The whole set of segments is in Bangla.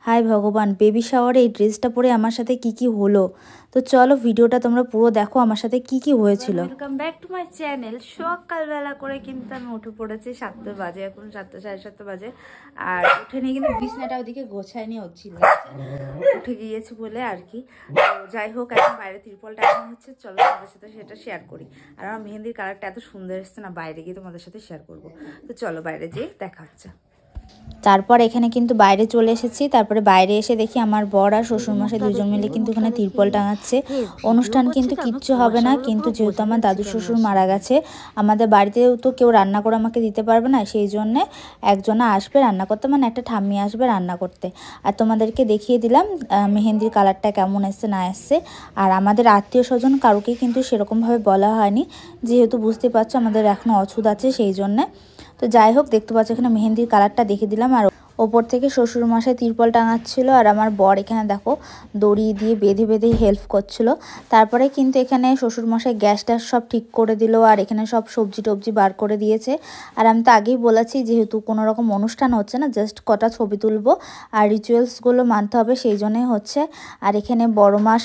হায় ভগবান, বেবি শাওয়ারে এই ড্রেসটা পরে আমার সাথে কি হলো। তো চলো ভিডিওটা তোমরা পুরো দেখো আমার সাথে কি হয়েছিল। Welcome back to my channel. সকালবেলা করে কিন্তু আমি উঠে পড়েছি, 7টা বাজে, এখন 7টা 7:30 বাজে। আর উঠে নিয়ে কিন্তু বিছনাটা ওদিকে গোছায়নি, হচ্ছিল উঠে গিয়েছে বলে আর কি। তো যাই হোক, এখন বাইরে তিরপল টাঙানো হচ্ছে, চলো তোমাদের সাথে সেটা শেয়ার করি। আর আমার মেহেন্দির কালারটা এত সুন্দর এসছে না, বাইরে গিয়ে তোমাদের সাথে শেয়ার করবো। তো চলো বাইরে যেয়ে দেখা হচ্ছে। তারপর এখানে কিন্তু বাইরে চলে এসেছি। তারপরে বাইরে এসে দেখি আমার বর আর শ্বশুরমশাই দুজন মিলে কিন্তু ওখানে তিরপল টাঙাচ্ছে। অনুষ্ঠান কিন্তু কিচ্ছু হবে না, কিন্তু যেহেতু আমার দাদু শ্বশুর মারা গেছে, আমাদের বাড়িতেও তো কেউ রান্না করে আমাকে দিতে পারবে না, সেই জন্যে একজনা আসবে রান্না করতে, মানে একটা ঠাম্মি আসবে রান্না করতে। আর তোমাদেরকে দেখিয়ে দিলাম মেহেন্দির কালারটা কেমন এসছে না এসছে। আর আমাদের আত্মীয় স্বজন কারোকে কিন্তু সেরকমভাবে বলা হয়নি, যেহেতু বুঝতে পারছো আমাদের এখনও অছুত আছে, সেই জন্যে। তো যাই হোক, দেখতে পাচ্ছ এখানে মেহেন্দির কালারটা দেখে দিলাম। আর ওপর থেকে শ্বশুরমশাই তিরপল টাঙাচ্ছিল, আর আমার বর এখানে দেখো দড়ি দিয়ে বেঁধে বেঁধে হেল্প করছিল। তারপরে কিন্তু এখানে শ্বশুরমশাই গ্যাসটা সব ঠিক করে দিল, আর এখানে সব সবজি টবজি বার করে দিয়েছে। আর আমি তো আগেই বলেছি, যেহেতু কোনো রকম অনুষ্ঠান হচ্ছে না, জাস্ট কটা ছবি তুলবো আর রিচুয়ালসগুলো মানতে হবে, সেই জন্যই হচ্ছে। আর এখানে বড় মা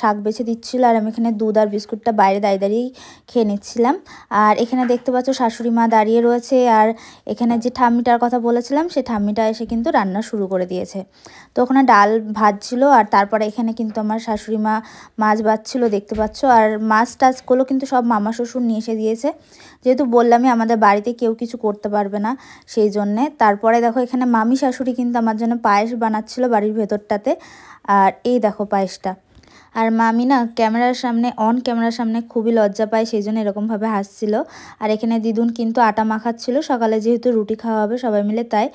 শাক বেছে দিচ্ছিল, আর আমি এখানে দুধ আর বিস্কুটটা বাইরে দাঁড়িয়েই খেয়ে নিচ্ছিলাম। আর এখানে দেখতে পাচ্ছ শাশুড়ি মা দাঁড়িয়ে রয়েছে, আর এখানে যে ঠাম্মিটার কথা বলেছিলাম সেই ঠাম্মিটা এসে কিন্তু রান্না শুরু করে দিয়েছে। তো ওখানে ডাল ভাজছিল, আর তারপরে এখানে কিন্তু আমার শাশুড়ি মা মাছ ভাজছিল, দেখতে পাচ্ছ। আর মাছ টাছগুলো কিন্তু সব মামা শ্বশুর নিয়ে এসে দিয়েছে, যেহেতু বললামই আমাদের বাড়িতে কেউ কিছু করতে পারবে না, সেই জন্যে। তারপরে দেখো এখানে মামি শাশুড়ি কিন্তু আমার জন্য পায়েস বানাচ্ছিল বাড়ির ভেতরটাতে, আর এই দেখো পায়েসটা। আর মামি না ক্যামেরার সামনে খুবই লজ্জা পায়, সেই জন্য এরকমভাবে হাসছিল। আর এখানে দিদুন কিন্তু আটা মাখাচ্ছিল, সকালে যেহেতু রুটি খাওয়া হবে সবাই মিলে, তাই।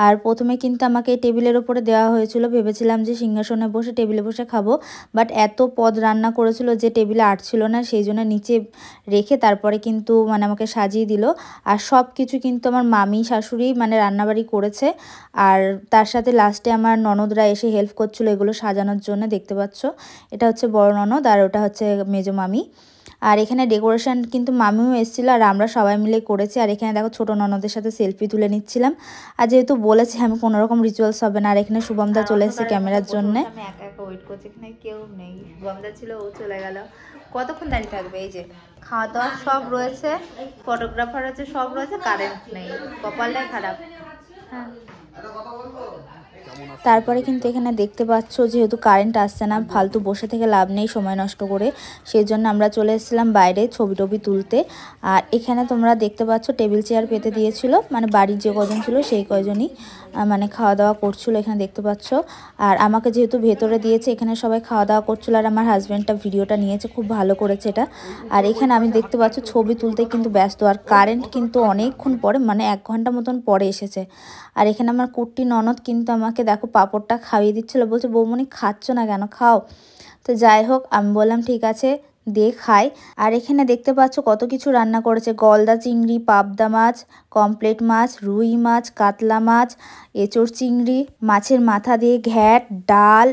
আর প্রথমে কিন্তু আমাকে এই টেবিলের ওপরে দেওয়া হয়েছিল, ভেবেছিলাম যে সিংহাসনে বসে টেবিলে বসে খাবো, বাট এত পদ রান্না করেছিল যে টেবিলে আটছিল না, সেই জন্য নিচে রেখে তারপরে কিন্তু আমাকে সাজিয়ে দিল। আর সব কিছু কিন্তু আমার মামি শাশুড়ি রান্নাবাড়ি করেছে, আর তার সাথে লাস্টে আমার ননদরা এসে হেল্প করছিল এগুলো সাজানোর জন্য, দেখতে পাচ্ছ। এটা হচ্ছে বড় ননদ, আর ওটা হচ্ছে মেজো মামি। আর এখানে ডেকোরেশন কিন্তু মামিও এসেছিলো, আর আমরা সবাই মিলে করেছি। আর এখানে দেখো ছোটো ননদের সাথে সেলফি তুলে নিচ্ছিলাম। আর যেহেতু বলেছি আমি কোনো রকম রিচুয়ালস হবে না, আর এখানে শুভমদা চলে এসেছে ক্যামেরার জন্য। আমি একা একা ওয়েট করছি, এখানে কেউ নেই। শুভমদা ছিল, ও চলে গেল। কতক্ষণ দাঁড়িয়ে থাকবে? এই যে খাওয়া দাওয়া সব রয়েছে, ফটোগ্রাফার আছে, সব রয়েছে, কারেন্ট নেই, কপালটাই খারাপ। হ্যাঁ, তারপরে কিন্তু এখানে দেখতে পাচ্ছ যেহেতু কারেন্ট আসছে না, ফালতু বসে থেকে লাভ নেই সময় নষ্ট করে, সেই জন্য আমরা চলে এসেছিলাম বাইরে ছবি টবি তুলতে। আর এখানে তোমরা দেখতে পাচ্ছ টেবিল চেয়ার পেতে দিয়েছিল, বাড়ির যে কজন ছিল সেই কজনই খাওয়া দাওয়া করছিল, এখানে দেখতে পাচ্ছ। আর আমাকে যেহেতু ভেতরে দিয়েছে, এখানে সবাই খাওয়া দাওয়া করছিল, আর আমার হাজব্যান্ডটা ভিডিওটা নিয়েছে, খুব ভালো করেছে এটা। আর এখানে আমি দেখতে পাচ্ছ ছবি তুলতে কিন্তু ব্যস্ত, আর কারেন্ট কিন্তু অনেকক্ষণ পরে 1 ঘন্টা মতন পরে এসেছে। আর এখানে আমার কুট্টি ননদ কিন্তু আমাকে দেখো পাঁপড়টা খাইয়ে দিচ্ছিলো, বলছে বৌমনি খাচ্ছ না কেন, খাও। তো যাই হোক, আমি বললাম ঠিক আছে দিয়ে খাই। আর এখানে দেখতে পাচ্ছ কত কিছু রান্না করেছে, গলদা চিংড়ি, পাবদা মাছ, কমপ্লেট মাছ, রুই মাছ, কাতলা মাছ, এঁচোড় চিংড়ি, মাছের মাথা দিয়ে ঘ্যাট, ডাল,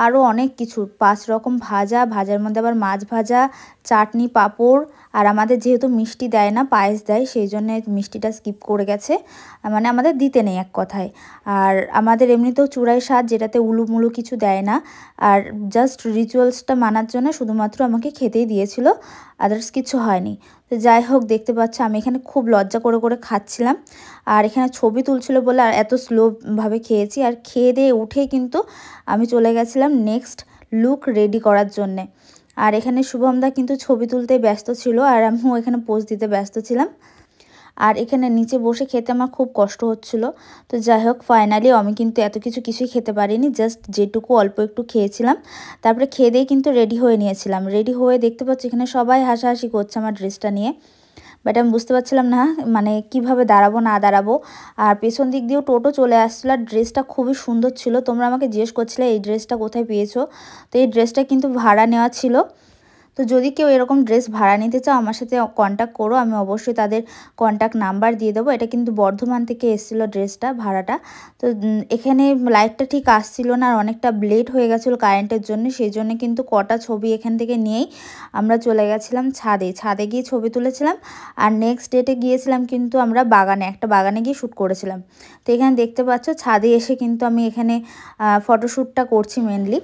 আরও অনেক কিছু, 5 রকম ভাজার মধ্যে আবার মাছ ভাজা, চাটনি, পাঁপড়। আর আমাদের যেহেতু মিষ্টি দেয় না, পায়েস দেয়, সেই জন্য মিষ্টিটা স্কিপ করে গেছে, আমাদের দিতে নেই এক কথায়। আর আমাদের এমনিতেও চূড়াই স্বাদ, যেটাতে উলুমুলু কিছু দেয় না, আর জাস্ট রিচুয়ালসটা মানার জন্য শুধুমাত্র আমাকে খেতেই দিয়েছিল, আদার্স কিছু হয়নি। তো যাই হোক, দেখতে পাচ্ছ আমি এখানে খুব লজ্জা করে করে খাচ্ছিলাম, আর এখানে ছবি তুলছিল বলে আর এত স্লোভাবে খেয়েছি। আর খেয়ে দিয়ে উঠেই কিন্তু আমি চলে গেছিলাম নেক্সট লুক রেডি করার জন্যে। আর এখানে শুভমদা কিন্তু ছবি তুলতে ব্যস্ত ছিল, আর আমিও এখানে পোজ দিতে ব্যস্ত ছিলাম। আর এখানে নিচে বসে খেতে আমার খুব কষ্ট হচ্ছিল। তো যাই হোক, ফাইনালি আমি কিন্তু এত কিছুই খেতে পারিনি, জাস্ট যেটুকু অল্প একটু খেয়েছিলাম। তারপরে খেয়ে দিয়ে কিন্তু রেডি হয়ে নিয়েছিলাম। রেডি হয়ে দেখতে পাচ্ছি এখানে সবাই হাসাহাসি করছে আমার ড্রেসটা নিয়ে, বাট আমি বুঝতে পারছিলাম না কিভাবে দাঁড়াবো না দাঁড়াবো। আর পেছন দিক দিয়েও টোটো চলে আসছিলো, আর ড্রেসটা খুবই সুন্দর ছিল। তোমরা আমাকে জিজ্ঞেস করছিলে এই ড্রেসটা কোথায় পেয়েছো, তো এই ড্রেসটা কিন্তু ভাড়া নেওয়া ছিল। তো যদি কেউ এরকম ড্রেস ভাড়া নিতে চাও আমার সাথে কন্ট্যাক্ট করো, আমি অবশ্যই তাদের কন্ট্যাক্ট নাম্বার দিয়ে দেবো। এটা কিন্তু বর্ধমান থেকে এসেছিলো ড্রেসটা ভাড়াটা। তো এখানে লাইটটা ঠিক আসছিল না আর অনেকটা লেট হয়ে গেছিলো কারেন্টের জন্য, সেই জন্য কিন্তু কটা ছবি এখান থেকে নিয়েই আমরা চলে গেছিলাম ছাদে গিয়ে ছবি তুলেছিলাম। আর নেক্সট ডেটে গিয়েছিলাম কিন্তু আমরা একটা বাগানে গিয়ে শ্যুট করেছিলাম। তো এখানে দেখতে পাচ্ছ ছাদে এসে কিন্তু আমি এখানে ফটোশ্যুটটা করছি মেনলি।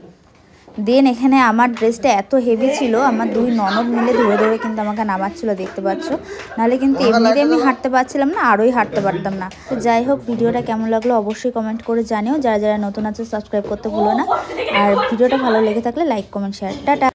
দেন এখানে আমার ড্রেসটা এত হেভি ছিল, আমার 2 ননদ মিলে ধরে ধরে কিন্তু আমাকে নামাচ্ছিল, দেখতে পাচ্ছ। নাহলে কিন্তু এমনিতে আমি হাঁটতে পারছিলাম না, আরোই হাঁটতে পারতাম না। তো যাই হোক, ভিডিওটা কেমন লাগলো অবশ্যই কমেন্ট করে জানিও। যারা যারা নতুন আছে সাবস্ক্রাইব করতে ভুলো না। আর ভিডিওটা ভালো লেগে থাকলে লাইক কমেন্ট শেয়ার। টাটা।